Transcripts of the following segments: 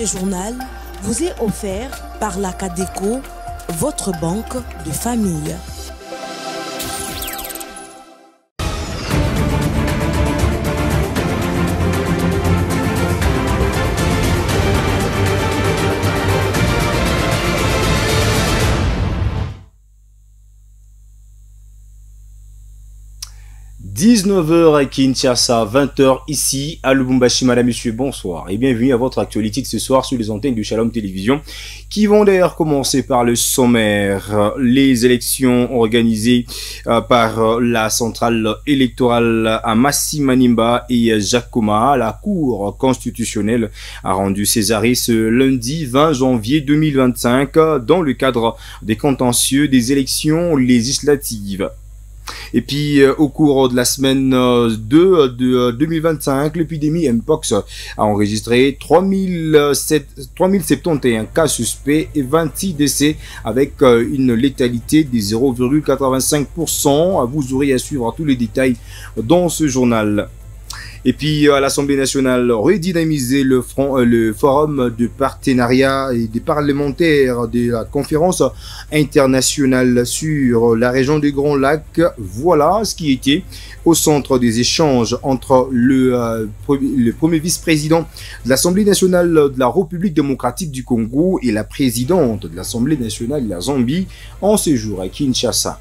journal vous est offert par la Cadeco, votre banque de famille. « 19h à Kinshasa, 20h ici à Lubumbashi. Madame, Monsieur, bonsoir et bienvenue à votre actualité de ce soir sur les antennes du Shalom Télévision qui vont d'ailleurs commencer par le sommaire. Les élections organisées par la centrale électorale à Massi Manimba et Jacoma. La Cour constitutionnelle a rendu ses arrêts ce lundi 20 janvier 2025 dans le cadre des contentieux des élections législatives. Et puis, au cours de la semaine 2 de 2025, l'épidémie Mpox a enregistré 3071 cas suspects et 26 décès avec une létalité de 0,85%. Vous aurez à suivre tous les détails dans ce journal. Et puis, à l'Assemblée nationale, redynamiser le forum de partenariat et des parlementaires de la conférence internationale sur la région des Grands Lacs. Voilà ce qui était au centre des échanges entre le premier vice-président de l'Assemblée nationale de la République démocratique du Congo et la présidente de l'Assemblée nationale de la Zambie en séjour à Kinshasa.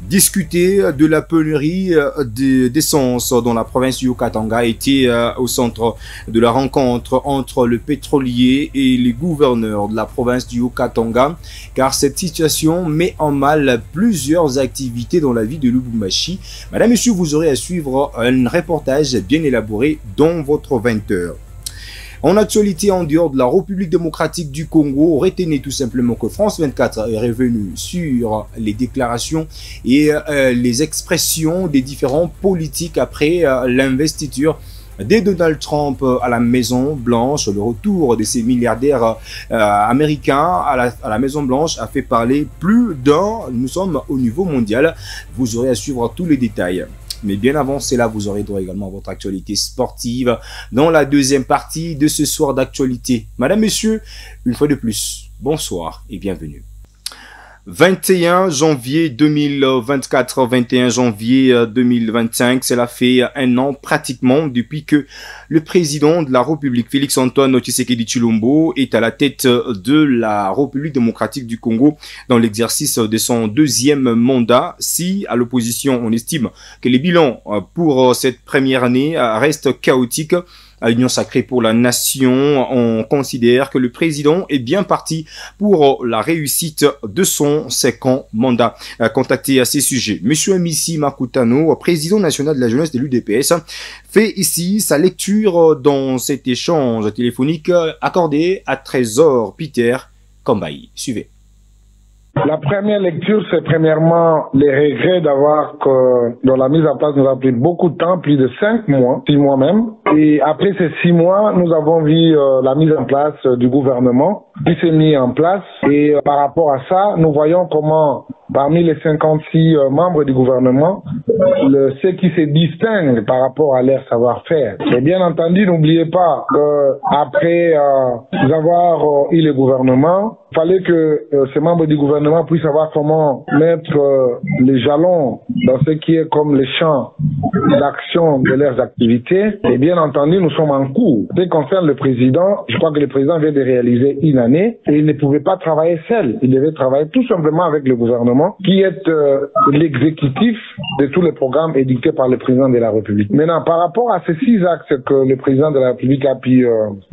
Discuter de la pénurie d'essence dans la province du Haut-Katanga était au centre de la rencontre entre le pétrolier et les gouverneurs de la province du Haut-Katanga, car cette situation met en mal plusieurs activités dans la vie de Lubumbashi. Madame, Monsieur, vous aurez à suivre un reportage bien élaboré dans votre 20h. En actualité, en dehors de la République démocratique du Congo, retenez tout simplement que France 24 est revenu sur les déclarations et les expressions des différents politiques après l'investiture de Donald Trump à la Maison Blanche. Le retour de ces milliardaires américains à la Maison Blanche a fait parler plus d'un. Nous sommes au niveau mondial. Vous aurez à suivre tous les détails. Mais bien avant cela, vous aurez droit également à votre actualité sportive dans la deuxième partie de ce soir d'actualité. Madame, Monsieur, une fois de plus, bonsoir et bienvenue. 21 janvier 2024, 21 janvier 2025, cela fait un an pratiquement depuis que le président de la République, Félix-Antoine Tshisekedi Tshilombo, est à la tête de la République démocratique du Congo dans l'exercice de son deuxième mandat. Si à l'opposition on estime que les bilans pour cette première année restent chaotiques, à l'Union sacrée pour la nation, on considère que le président est bien parti pour la réussite de son second mandat. Contacté à ces sujets, Monsieur Amissi Makutano, président national de la jeunesse de l'UDPS, fait ici sa lecture dans cet échange téléphonique accordé à Trésor Peter Kambayi. Suivez. La première lecture, c'est premièrement les regrets d'avoir que dans la mise en place nous a pris beaucoup de temps, plus de 5 mois, 6 mois même. Et après ces 6 mois, nous avons vu la mise en place du gouvernement qui s'est mis en place. Et par rapport à ça, nous voyons comment parmi les 56 membres du gouvernement, ceux qui se distinguent par rapport à leur savoir-faire. Et bien entendu, n'oubliez pas qu'après avoir eu le gouvernement, il fallait que ces membres du gouvernement puissent savoir comment mettre les jalons dans ce qui est comme les champs d'action de leurs activités. Et bien entendu, nous sommes en cours. Ce qui concerne le président, je crois que le président vient de réaliser une année et il ne pouvait pas travailler seul. Il devait travailler tout simplement avec le gouvernement qui est l'exécutif de tous les programmes édictés par le président de la République. Maintenant, par rapport à ces 6 axes que le président de la République a pu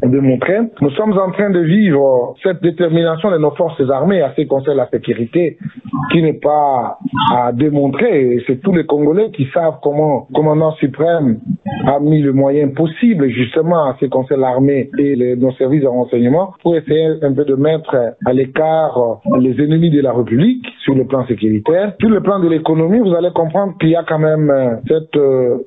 démontrer, nous sommes en train de vivre cette détermination de nos forces armées à ce qui concerne la sécurité qui n'est pas à démontrer. Et c'est tous les Congolais qui savent comment le commandant suprême a mis le moyen possible justement à ce qui concerne l'armée et nos services de renseignement pour essayer un peu de mettre à l'écart les ennemis de la République sur le plan sécuritaire. Sur le plan de l'économie, vous allez comprendre qu'il y a quand même cette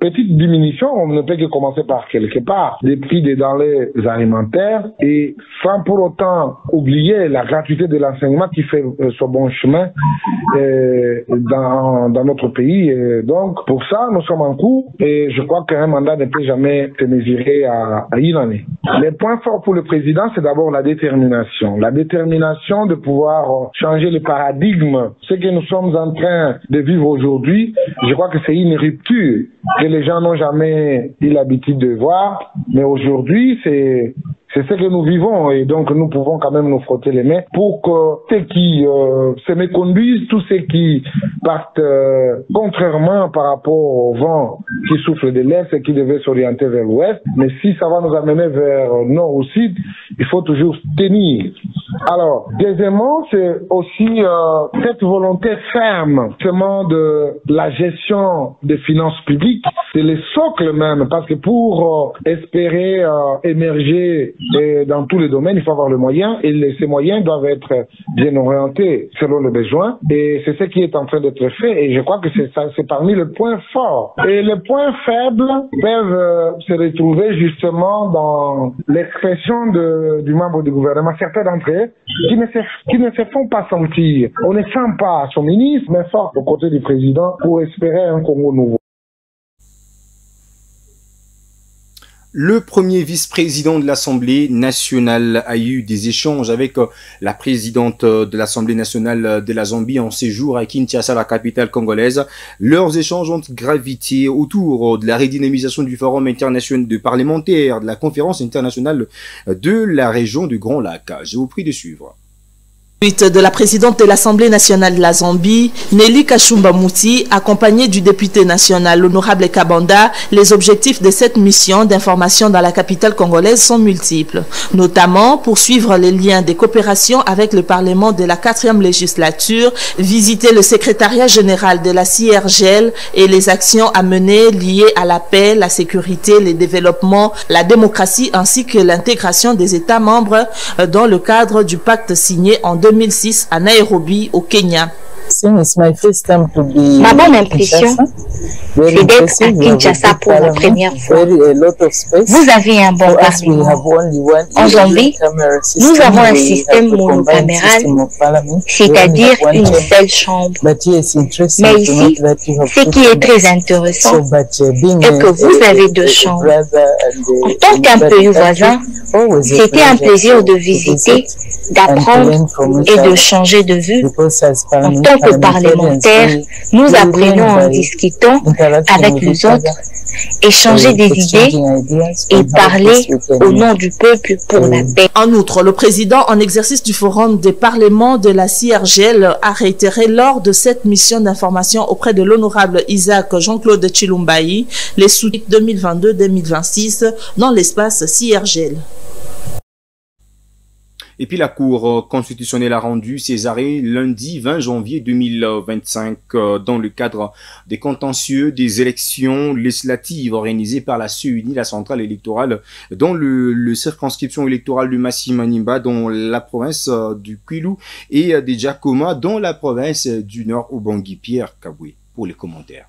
petite diminution. On ne peut que commencer par quelque part des prix des denrées alimentaires et sans pour autant oublier la gratuité de l'enseignement qui fait son bon chemin dans notre pays. Et donc, pour ça, nous sommes en cours et je crois qu'un mandat ne peut jamais se mesurer à une année. Les points forts pour le président, c'est d'abord la détermination. La détermination de pouvoir changer le paradigme. Ce que nous sommes en train de vivre aujourd'hui, je crois que c'est une rupture que les gens n'ont jamais eu l'habitude de voir. Mais aujourd'hui, c'est ce que nous vivons et donc nous pouvons quand même nous frotter les mains pour que ceux qui se méconduisent, tous ceux qui partent contrairement par rapport au vent qui souffle de l'Est et qui devait s'orienter vers l'Ouest. Mais si ça va nous amener vers nord ou sud, il faut toujours tenir. Alors, deuxièmement, c'est aussi cette volonté ferme seulement de la gestion des finances publiques, c'est le socle même, parce que pour espérer émerger dans tous les domaines, il faut avoir le moyen, et ces moyens doivent être bien orientés selon les besoins, et c'est ce qui est en train d'être fait, et je crois que c'est parmi les points forts. Et les points faibles peuvent se retrouver justement dans l'expression du membre du gouvernement, certains d'entre eux, qui ne se font pas sentir. On ne sent pas son ministre, mais fort aux côtés du président pour espérer un Congo nouveau. Le premier vice-président de l'Assemblée nationale a eu des échanges avec la présidente de l'Assemblée nationale de la Zambie en séjour à Kinshasa, la capitale congolaise. Leurs échanges ont gravité autour de la redynamisation du Forum international de parlementaires, de la conférence internationale de la région du Grand Lac. Je vous prie de suivre. De la présidente de l'Assemblée nationale de la Zambie, Nelly Kachumba Mouti, accompagnée du député national, l'honorable Kabanda, les objectifs de cette mission d'information dans la capitale congolaise sont multiples, notamment poursuivre les liens de coopération avec le Parlement de la 4e législature, visiter le secrétariat général de la CIRGL et les actions à mener liées à la paix, la sécurité, le développement, la démocratie ainsi que l'intégration des États membres dans le cadre du pacte signé en 2006 à Nairobi, au Kenya. Ma bonne impression, c'est d'être à Kinshasa pour la première fois. Vous avez un bon parlement. En Zambie, nous avons un système monocaméral, c'est-à-dire une seule chambre. Mais ici, ce qui est très intéressant est que vous avez deux chambres. En tant qu'un pays voisin, c'était un plaisir de visiter, d'apprendre et de changer de vue. En tant que parlementaire, nous apprenons en discutant avec les autres, échanger des idées et parler au nom du peuple pour la paix. En outre, le président en exercice du Forum des parlements de la CIRGL a réitéré lors de cette mission d'information auprès de l'honorable Isaac Jean-Claude Chilumbayi les soutiens 2022-2026 dans l'espace CIRGL. Et puis la Cour constitutionnelle a rendu ses arrêts lundi 20 janvier 2025 dans le cadre des contentieux des élections législatives organisées par la CEUNI, la centrale électorale, dans le circonscription électorale du Massi Manimba, dans la province du Kwilu, et des Jakoma, dans la province du Nord Ubangi. Pierre Kaboué pour les commentaires.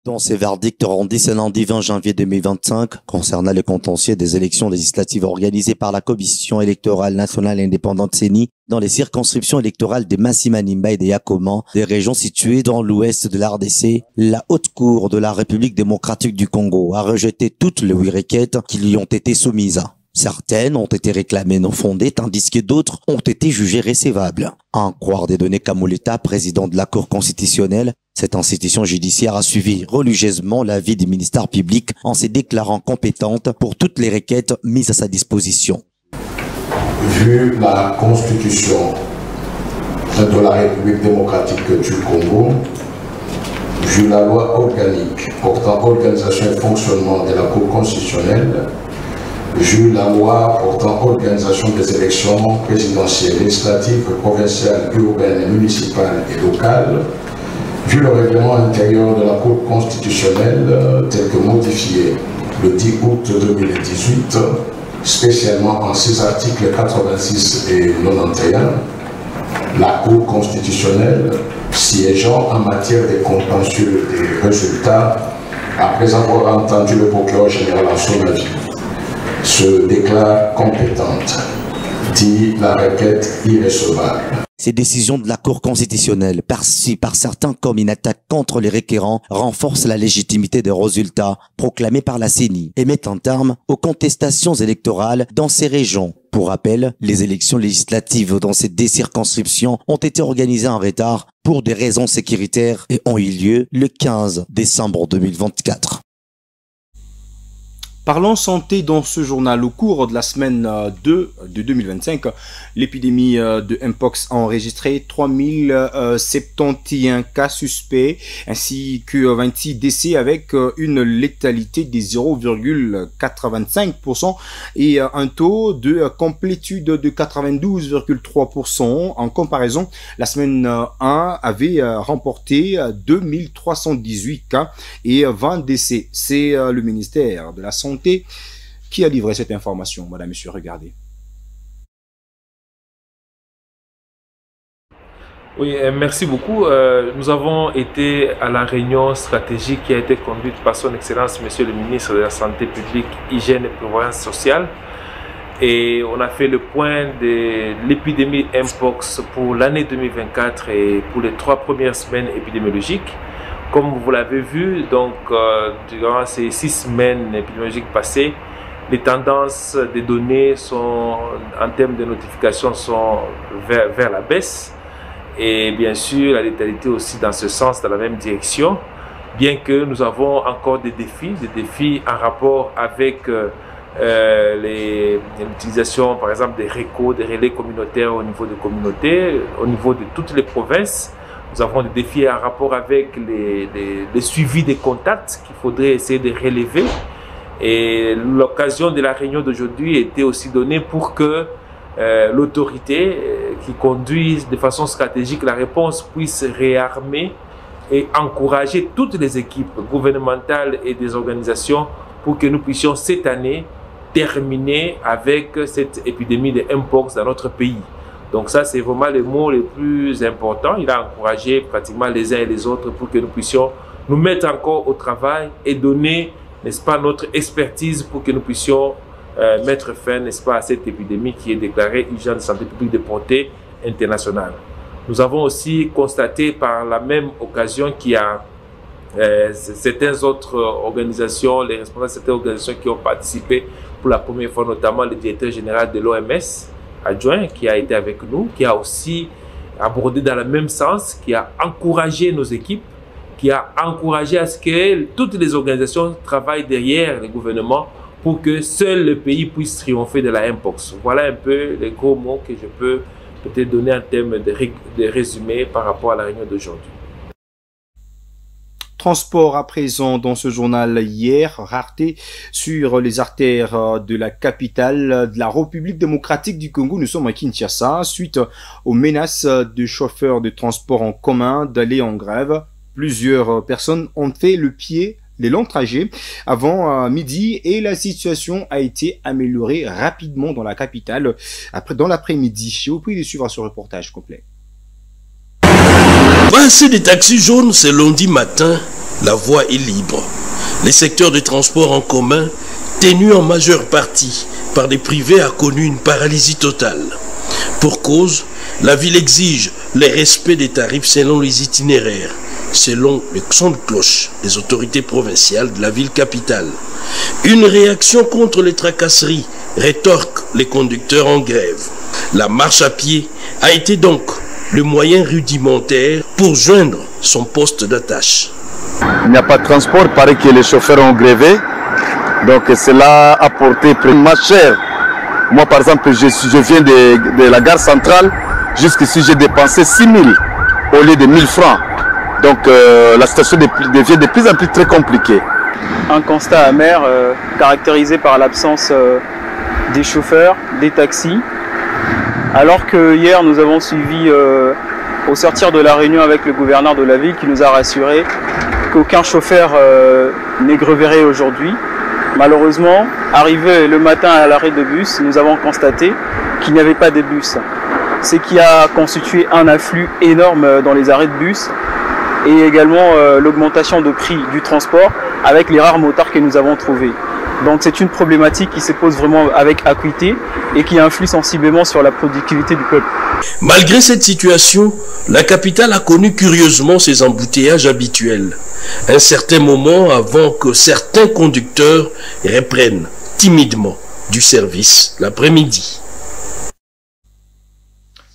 Dans ses verdicts rendus ce lundi 20 janvier 2025 concernant le contentieux des élections législatives organisées par la Commission électorale nationale indépendante CENI dans les circonscriptions électorales de Massi Manimba et de Yakoma, des régions situées dans l'ouest de la RDC, la Haute Cour de la République démocratique du Congo a rejeté toutes les 8 requêtes qui lui ont été soumises. Certaines ont été réclamées non fondées, tandis que d'autres ont été jugées recevables. À en croire des données Kamuleta, président de la Cour constitutionnelle, cette institution judiciaire a suivi religieusement l'avis du ministère public en se déclarant compétente pour toutes les requêtes mises à sa disposition. Vu la Constitution de la République démocratique du Congo, vu la loi organique portant organisation et fonctionnement de la Cour constitutionnelle, vu la loi portant organisation des élections présidentielles, législatives, provinciales, urbaines, municipales et locales, vu le règlement intérieur de la Cour constitutionnelle tel que modifié le 10 août 2018, spécialement en ses articles 86 et 91, la Cour constitutionnelle, siégeant en matière de contentieux des résultats, après avoir entendu le procureur général en son avis, se déclare compétente, dit la requête irrecevable. Ces décisions de la Cour constitutionnelle, perçues par certains comme une attaque contre les requérants, renforcent la légitimité des résultats proclamés par la CENI et mettent un terme aux contestations électorales dans ces régions. Pour rappel, les élections législatives dans ces 10 circonscriptions ont été organisées en retard pour des raisons sécuritaires et ont eu lieu le 15 décembre 2024. Parlons santé dans ce journal. Au cours de la semaine 2 de 2025, l'épidémie de Mpox a enregistré 3071 cas suspects ainsi que 26 décès avec une létalité de 0,85% et un taux de complétude de 92,3%. En comparaison, la semaine 1 avait remporté 2318 cas et 20 décès. C'est le ministère de la Santé qui a livré cette information. Madame, monsieur, regardez. Oui, merci beaucoup. Nous avons été à la réunion stratégique qui a été conduite par son Excellence, Monsieur le ministre de la Santé publique, Hygiène et Prévoyance sociale. Et on a fait le point de l'épidémie Mpox pour l'année 2024 et pour les 3 premières semaines épidémiologiques. Comme vous l'avez vu, donc, durant ces 6 semaines épidémiologiques passées, les tendances des données sont, en termes de notification sont vers la baisse. Et bien sûr, la létalité aussi dans ce sens, dans la même direction. Bien que nous avons encore des défis en rapport avec l'utilisation, par exemple, des récos, des relais communautaires au niveau des communautés, au niveau de toutes les provinces. Nous avons des défis en rapport avec les suivis des contacts qu'il faudrait essayer de relever. Et l'occasion de la réunion d'aujourd'hui était aussi donnée pour que l'autorité qui conduit de façon stratégique la réponse puisse réarmer et encourager toutes les équipes gouvernementales et des organisations pour que nous puissions cette année terminer avec cette épidémie de Mpox dans notre pays. Donc ça, c'est vraiment les mots les plus importants. Il a encouragé pratiquement les uns et les autres pour que nous puissions nous mettre encore au travail et donner, n'est-ce pas, notre expertise pour que nous puissions mettre fin, n'est-ce pas, à cette épidémie qui est déclarée hygiène de santé publique de portée internationale. Nous avons aussi constaté par la même occasion qu'il y a certaines autres organisations, les responsables de certaines organisations qui ont participé pour la première fois, notamment le directeur général de l'OMS, adjoint, qui a été avec nous, qui a aussi abordé dans le même sens, qui a encouragé nos équipes, qui a encouragé à ce que toutes les organisations travaillent derrière le gouvernement pour que seul le pays puisse triompher de la Mpox. Voilà un peu les gros mots que je peux peut-être donner en termes de résumé par rapport à la réunion d'aujourd'hui. Transport à présent dans ce journal hier, rareté sur les artères de la capitale de la République démocratique du Congo. Nous sommes à Kinshasa suite aux menaces de chauffeurs de transport en commun d'aller en grève. Plusieurs personnes ont fait le longs trajets avant midi et la situation a été améliorée rapidement dans la capitale dans l'après-midi. Je vous prie de suivre ce reportage complet. Passer des taxis jaunes, c'est lundi matin, la voie est libre. Les secteurs de transport en commun, tenus en majeure partie par des privés, a connu une paralysie totale. Pour cause, la ville exige le respect des tarifs selon les itinéraires, selon le son de cloche des autorités provinciales de la ville capitale. Une réaction contre les tracasseries rétorquent les conducteurs en grève. La marche à pied a été donc le moyen rudimentaire pour joindre son poste d'attache. Il n'y a pas de transport, il paraît que les chauffeurs ont grévé, donc cela a porté prix cher. Moi par exemple, je viens de la gare centrale, jusqu'ici j'ai dépensé 6 000 au lieu de 1 000 francs. Donc la situation devient de plus en plus très compliquée. Un constat amer caractérisé par l'absence des chauffeurs, des taxis. Alors que hier nous avons suivi au sortir de la réunion avec le gouverneur de la ville qui nous a rassuré qu'aucun chauffeur n'est grévé aujourd'hui. Malheureusement, arrivé le matin à l'arrêt de bus, nous avons constaté qu'il n'y avait pas de bus. Ce qui a constitué un afflux énorme dans les arrêts de bus et également l'augmentation de prix du transport avec les rares motards que nous avons trouvés. Donc c'est une problématique qui se pose vraiment avec acuité et qui influe sensiblement sur la productivité du peuple. Malgré cette situation, la capitale a connu curieusement ses embouteillages habituels. Un certain moment avant que certains conducteurs reprennent timidement du service l'après-midi.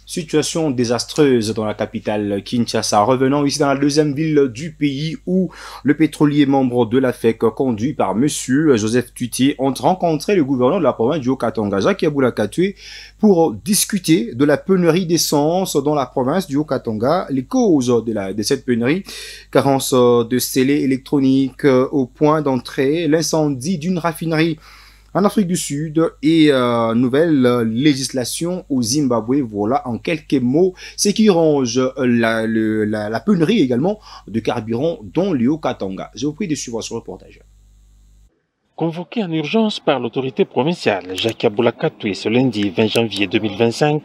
Situation désastreuse dans la capitale Kinshasa. Revenons ici dans la deuxième ville du pays où le pétrolier membre de la FEC, conduit par monsieur Joseph Tuitier, ont rencontré le gouverneur de la province du Haut-Katanga, Jacques Yeboula Katoué, pour discuter de la pénurie d'essence dans la province du Haut-Katanga, les causes de cette pénurie, carence de scellés électroniques au point d'entrée, l'incendie d'une raffinerie en Afrique du Sud et nouvelle législation au Zimbabwe. Voilà en quelques mots ce qui ronge la pénurie également de carburant dans le Haut-Katanga. Je vous prie de suivre ce reportage. Convoqué en urgence par l'autorité provinciale Jacques Yeboula Katoué ce lundi 20 janvier 2025,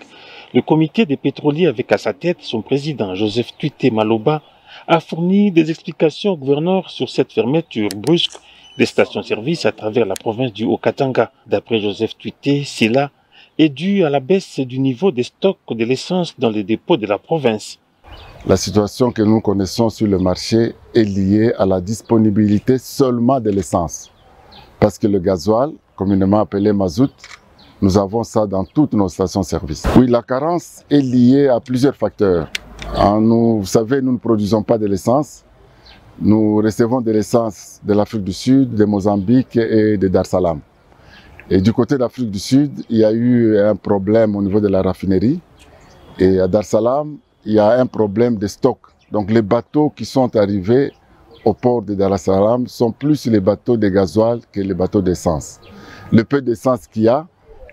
le comité des pétroliers avec à sa tête son président Joseph Tuitier Maloba a fourni des explications au gouverneur sur cette fermeture brusque des stations-service à travers la province du Haut-Katanga. D'après Joseph Tuitier, cela est dû à la baisse du niveau des stocks de l'essence dans les dépôts de la province. La situation que nous connaissons sur le marché est liée à la disponibilité seulement de l'essence. Parce que le gasoil, communément appelé mazout, nous avons ça dans toutes nos stations-service. Oui, la carence est liée à plusieurs facteurs. Vous savez, nous ne produisons pas de l'essence. Nous recevons de l'essence de l'Afrique du Sud, de Mozambique et de Dar es Salaam. Et du côté de l'Afrique du Sud, il y a eu un problème au niveau de la raffinerie. Et à Dar es Salaam, il y a un problème de stock. Donc les bateaux qui sont arrivés au port de Dar es Salaam sont plus les bateaux de gasoil que les bateaux d'essence. Le peu d'essence qu'il y a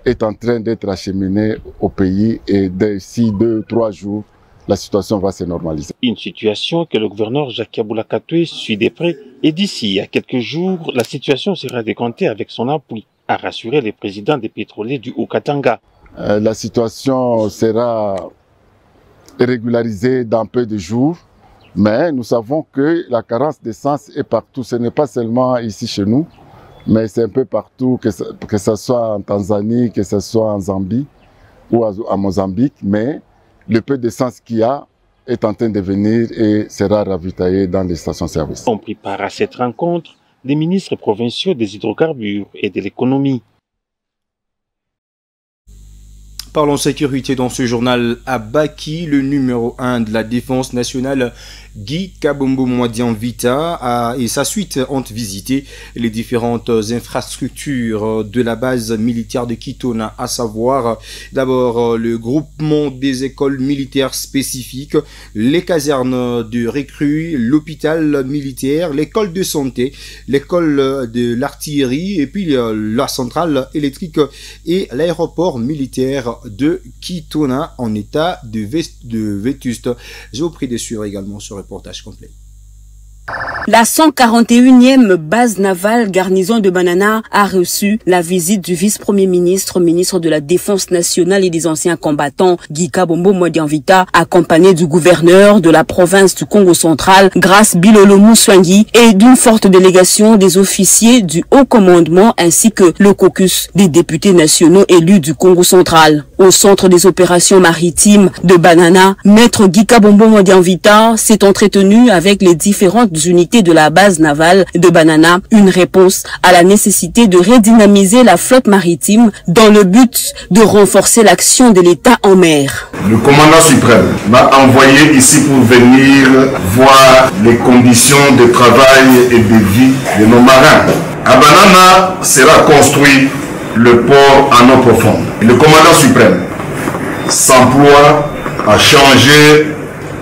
est en train d'être acheminé au pays et d'ici 2-3 jours, la situation va se normaliser. Une situation que le gouverneur Jacques Yeboula Katoué suit de près et d'ici à quelques jours, la situation sera décomptée avec son appui, a rassuré le président des pétroliers du Haut-Katanga. La situation sera régularisée dans peu de jours, mais nous savons que la carence d'essence est partout. Ce n'est pas seulement ici chez nous, mais c'est un peu partout, que ce soit en Tanzanie, que ce soit en Zambie ou à Mozambique, mais le peu d'essence qu'il y a est en train de venir et sera ravitaillé dans les stations-service. On prit part à cette rencontre des ministres provinciaux des hydrocarbures et de l'économie. Parlons sécurité dans ce journal à Baki, le numéro 1 de la défense nationale, Guy Kabombo Mwadianvita et sa suite ont visité les différentes infrastructures de la base militaire de Kitona, à savoir d'abord le groupement des écoles militaires spécifiques, les casernes de recrues, l'hôpital militaire, l'école de santé, l'école de l'artillerie et puis la centrale électrique et l'aéroport militaire de Kitona en état de vétuste. Je vous prie de suivre également ce reportage complet. La 141e base navale garnison de Banana a reçu la visite du vice-premier ministre, ministre de la Défense nationale et des anciens combattants, Guy Kabombo Mwadianvita, accompagné du gouverneur de la province du Congo central, Grace Bilolo Mouswangi, et d'une forte délégation des officiers du haut commandement ainsi que le caucus des députés nationaux élus du Congo central. Au centre des opérations maritimes de Banana, maître Guy Kabombo Mwadianvita s'est entretenu avec les différentes unités de la base navale de Banana, une réponse à la nécessité de redynamiser la flotte maritime dans le but de renforcer l'action de l'État en mer. Le commandant suprême m'a envoyé ici pour venir voir les conditions de travail et de vie de nos marins. À Banana sera construit le port en eau profonde. Le commandant suprême s'emploie à changer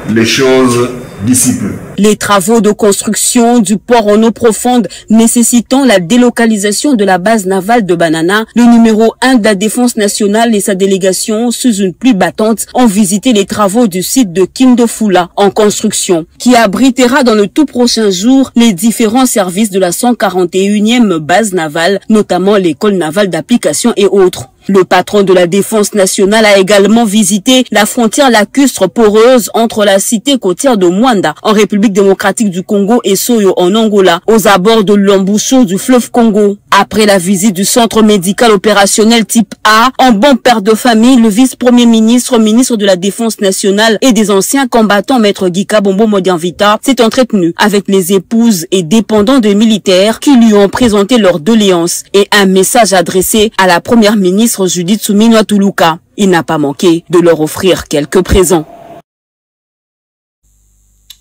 les choses d'ici peu. Les travaux de construction du port en eau profonde nécessitant la délocalisation de la base navale de Banana, le numéro 1 de la Défense nationale et sa délégation, sous une pluie battante, ont visité les travaux du site de Kindofula en construction, qui abritera dans le tout prochain jour les différents services de la 141e base navale, notamment l'école navale d'application et autres. Le patron de la Défense nationale a également visité la frontière lacustre poreuse entre la cité côtière de Mwanda en République démocratique du Congo et Soyo en Angola, aux abords de l'embouchure du fleuve Congo. Après la visite du centre médical opérationnel type A, en bon père de famille, le vice-premier ministre, ministre de la Défense nationale et des anciens combattants, maître Gika Bombo Modianvita, s'est entretenu avec les épouses et dépendants des militaires qui lui ont présenté leurs doléances et un message adressé à la première ministre Judith Suminwa Tuluka. Il n'a pas manqué de leur offrir quelques présents.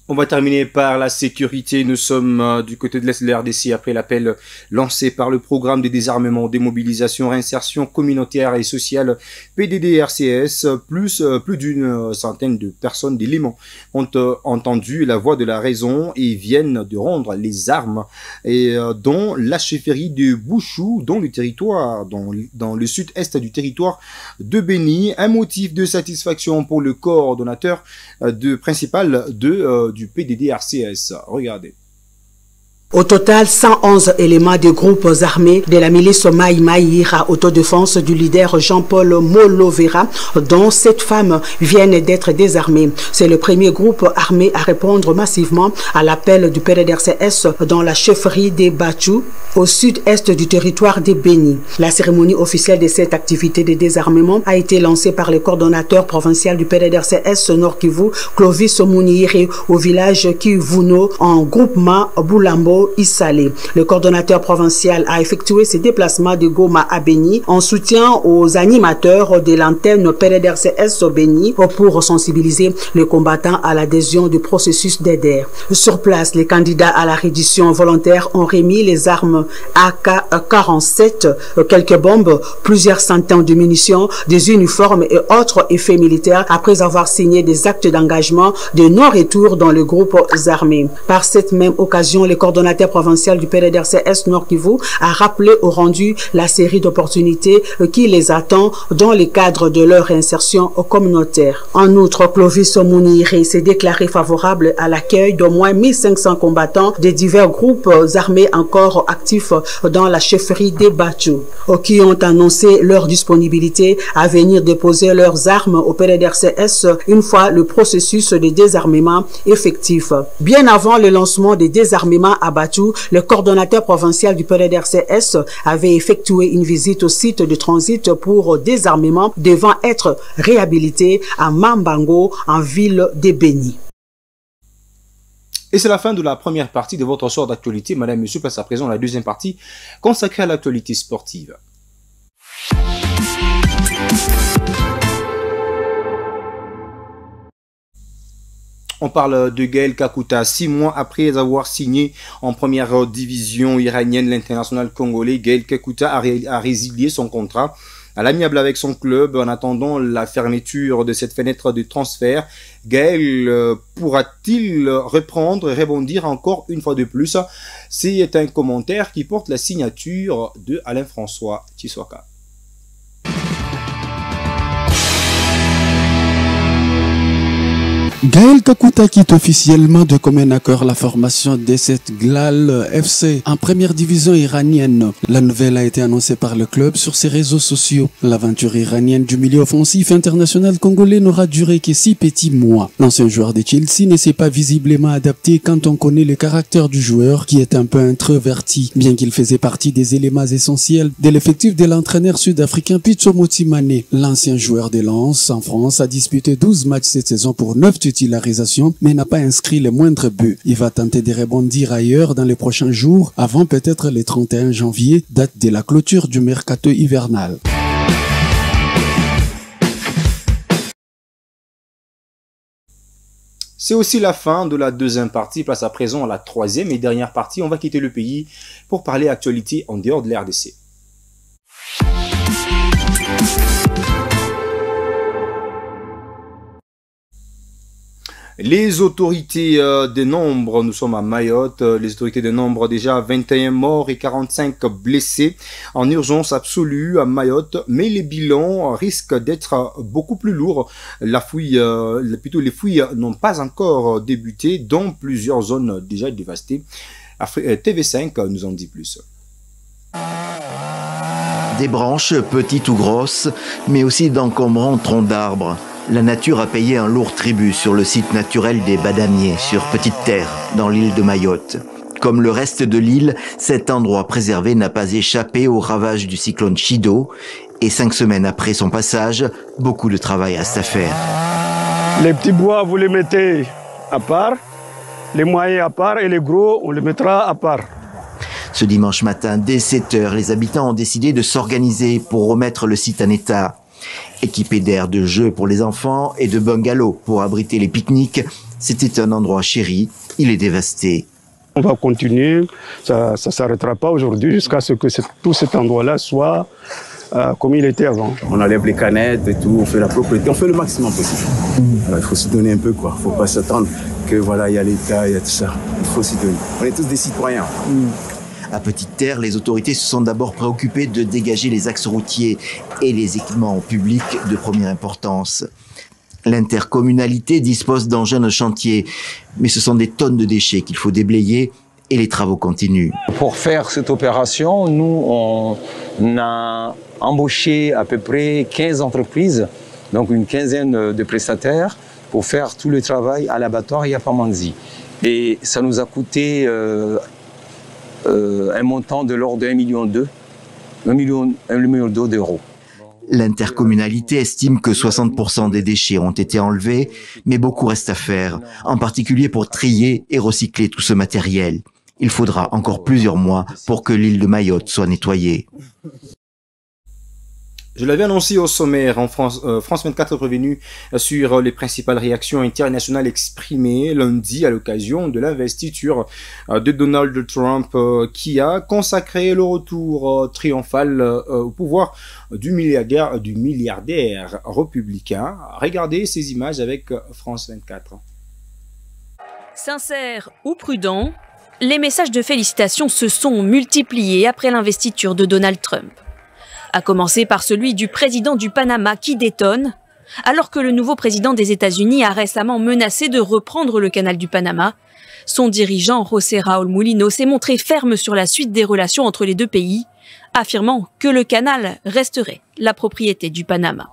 On va terminer par la sécurité. Nous sommes du côté de l'Est de la RDC après l'appel lancé par le programme de désarmement, démobilisation, réinsertion communautaire et sociale PDD-RCS. Plus d'une centaine de personnes, d'éléments, ont entendu la voix de la raison et viennent de rendre les armes et dont la chefferie de Bouchou, dans le territoire, dans le sud-est du territoire de Béni. Un motif de satisfaction pour le coordonnateur principal du PDD-RCS. Regardez. Au total, 111 éléments de groupes armés de la milice Maï Maï ira autodéfense du leader Jean-Paul Molovera, dont 7 femmes viennent d'être désarmées. C'est le premier groupe armé à répondre massivement à l'appel du PDD-RCS dans la chefferie des Bachou, au sud-est du territoire des Béni. La cérémonie officielle de cette activité de désarmement a été lancée par le coordonnateur provincial du PDD-RCS Nord Kivu, Clovis Mouniri, au village Kivuno, en groupement Boulambo Issalé. Le coordonnateur provincial a effectué ses déplacements de Goma à Béni en soutien aux animateurs de l'antenne PDD-RCS Béni pour sensibiliser les combattants à l'adhésion du processus d'AIDER. Sur place, les candidats à la reddition volontaire ont remis les armes AK-47, quelques bombes, plusieurs centaines de munitions, des uniformes et autres effets militaires après avoir signé des actes d'engagement de non-retour dans le groupe armé. Par cette même occasion, les coordonnateurs provincial du PDD-RCS Nord Kivu a rappelé au rendu la série d'opportunités qui les attend dans le cadre de leur insertion communautaire. En outre, Clovis Mouniri s'est déclaré favorable à l'accueil d'au moins 1500 combattants des divers groupes armés encore actifs dans la chefferie des Bachou, qui ont annoncé leur disponibilité à venir déposer leurs armes au PDD-RCS une fois le processus de désarmement effectif. Bien avant le lancement des désarmements à Bachou, le coordonnateur provincial du PDD-RCS avait effectué une visite au site de transit pour désarmement devant être réhabilité à Mambango, en ville de Béni. Et c'est la fin de la première partie de votre soir d'actualité. Madame, Monsieur, passe à présent la deuxième partie consacrée à l'actualité sportive. On parle de Gaël Kakuta. 6 mois après avoir signé en première division iranienne, l'international congolais Gaël Kakuta a résilié son contrat à l'amiable avec son club en attendant la fermeture de cette fenêtre de transfert. Gaël pourra-t-il reprendre et rebondir encore une fois de plus? C'est un commentaire qui porte la signature de Alain-François Tshisoka. Gaël Kakuta quitte officiellement de commun accord la formation de cette Glal FC en première division iranienne. La nouvelle a été annoncée par le club sur ses réseaux sociaux. L'aventure iranienne du milieu offensif international congolais n'aura duré que 6 petits mois. L'ancien joueur de Chelsea ne s'est pas visiblement adapté quand on connaît le caractère du joueur qui est un peu introverti, bien qu'il faisait partie des éléments essentiels de l'effectif de l'entraîneur sud-africain Pitso Motimane. L'ancien joueur de Lens en France a disputé 12 matchs cette saison pour 9 titularisations, mais n'a pas inscrit le moindre but. Il va tenter de rebondir ailleurs dans les prochains jours, avant peut-être le 31 janvier, date de la clôture du mercato hivernal. C'est aussi la fin de la deuxième partie. Place à présent à la troisième et dernière partie. On va quitter le pays pour parler actualité en dehors de la RDC. Les autorités dénombrent, nous sommes à Mayotte, les autorités dénombrent déjà 21 morts et 45 blessés en urgence absolue à Mayotte, mais les bilans risquent d'être beaucoup plus lourds. Les fouilles n'ont pas encore débuté dans plusieurs zones déjà dévastées. TV5 nous en dit plus. Des branches, petites ou grosses, mais aussi d'encombrants troncs d'arbres. La nature a payé un lourd tribut sur le site naturel des Badamiers, sur Petite Terre, dans l'île de Mayotte. Comme le reste de l'île, cet endroit préservé n'a pas échappé aux ravages du cyclone Chido. Et 5 semaines après son passage, beaucoup de travail reste à faire. Les petits bois, vous les mettez à part, les moyens à part et les gros, on les mettra à part. Ce dimanche matin, dès 7 h, les habitants ont décidé de s'organiser pour remettre le site en état. Équipé d'aires de jeux pour les enfants et de bungalows pour abriter les pique-niques, c'était un endroit chéri, il est dévasté. On va continuer, ça ne s'arrêtera pas aujourd'hui jusqu'à ce que tout cet endroit-là soit comme il était avant. On enlève les canettes et tout, on fait la propreté, on fait le maximum possible. Alors, il faut se donner un peu, quoi. Il ne faut pas s'attendre que voilà, il y a l'État, il y a tout ça. Il faut s'y donner. On est tous des citoyens. À Petite Terre, les autorités se sont d'abord préoccupées de dégager les axes routiers et les équipements publics de première importance. L'intercommunalité dispose d'engins de chantier, mais ce sont des tonnes de déchets qu'il faut déblayer et les travaux continuent. Pour faire cette opération, nous, on a embauché à peu près 15 entreprises, donc une quinzaine de prestataires, pour faire tout le travail à l'abattoir et à Pamanzi. Et ça nous a coûté un montant de l'ordre de 1,2 million d'euros. L'intercommunalité estime que 60% des déchets ont été enlevés, mais beaucoup reste à faire, en particulier pour trier et recycler tout ce matériel. Il faudra encore plusieurs mois pour que l'île de Mayotte soit nettoyée. Je l'avais annoncé au sommaire, en France 24 est revenu sur les principales réactions internationales exprimées lundi à l'occasion de l'investiture de Donald Trump qui a consacré le retour triomphal au pouvoir du milliardaire républicain. Regardez ces images avec France 24. Sincère ou prudent, les messages de félicitations se sont multipliés après l'investiture de Donald Trump. À commencer par celui du président du Panama qui détonne, alors que le nouveau président des États-Unis a récemment menacé de reprendre le canal du Panama. Son dirigeant, José Raúl Mulino, s'est montré ferme sur la suite des relations entre les deux pays, affirmant que le canal resterait la propriété du Panama.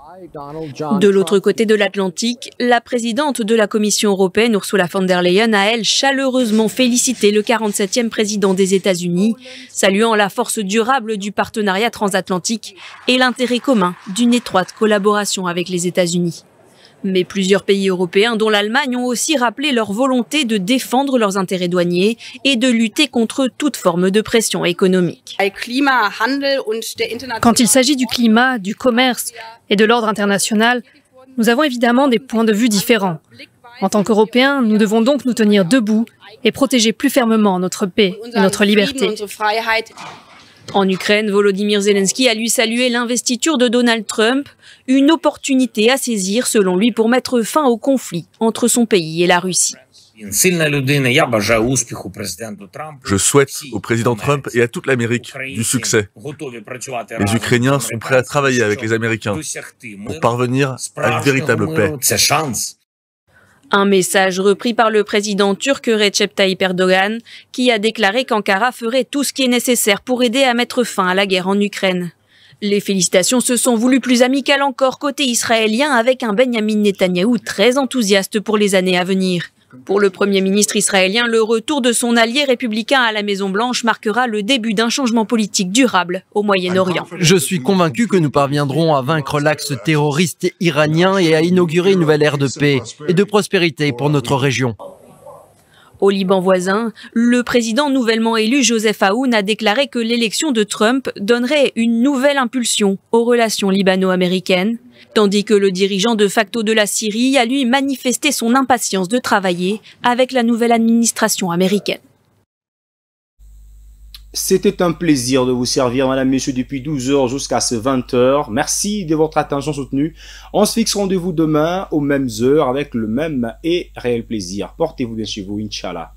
De l'autre côté de l'Atlantique, la présidente de la Commission européenne, Ursula von der Leyen, a elle chaleureusement félicité le 47e président des États-Unis, saluant la force durable du partenariat transatlantique et l'intérêt commun d'une étroite collaboration avec les États-Unis. Mais plusieurs pays européens, dont l'Allemagne, ont aussi rappelé leur volonté de défendre leurs intérêts douaniers et de lutter contre toute forme de pression économique. Quand il s'agit du climat, du commerce et de l'ordre international, nous avons évidemment des points de vue différents. En tant qu'Européens, nous devons donc nous tenir debout et protéger plus fermement notre paix et notre liberté. En Ukraine, Volodymyr Zelensky a lui salué l'investiture de Donald Trump, une opportunité à saisir selon lui pour mettre fin au conflit entre son pays et la Russie. Je souhaite au président Trump et à toute l'Amérique du succès. Les Ukrainiens sont prêts à travailler avec les Américains pour parvenir à une véritable paix. Un message repris par le président turc Recep Tayyip Erdogan, qui a déclaré qu'Ankara ferait tout ce qui est nécessaire pour aider à mettre fin à la guerre en Ukraine. Les félicitations se sont voulues plus amicales encore côté israélien, avec un Benyamin Netanyahou très enthousiaste pour les années à venir. Pour le Premier ministre israélien, le retour de son allié républicain à la Maison-Blanche marquera le début d'un changement politique durable au Moyen-Orient. Je suis convaincu que nous parviendrons à vaincre l'axe terroriste iranien et à inaugurer une nouvelle ère de paix et de prospérité pour notre région. Au Liban voisin, le président nouvellement élu Joseph Aoun a déclaré que l'élection de Trump donnerait une nouvelle impulsion aux relations libano-américaines, tandis que le dirigeant de facto de la Syrie a lui manifesté son impatience de travailler avec la nouvelle administration américaine. C'était un plaisir de vous servir, madame, messieurs, depuis 12h jusqu'à ce 20h. Merci de votre attention soutenue. On se fixe rendez-vous demain aux mêmes heures avec le même et réel plaisir. Portez-vous bien chez vous, Inch'Allah.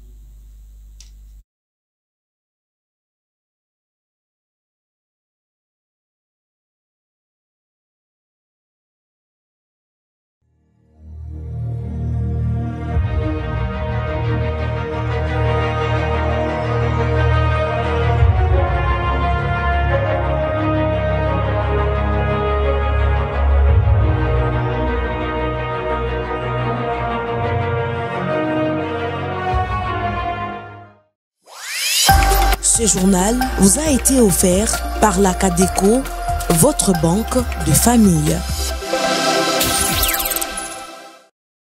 Ce journal vous a été offert par la Cadeco, votre banque de famille.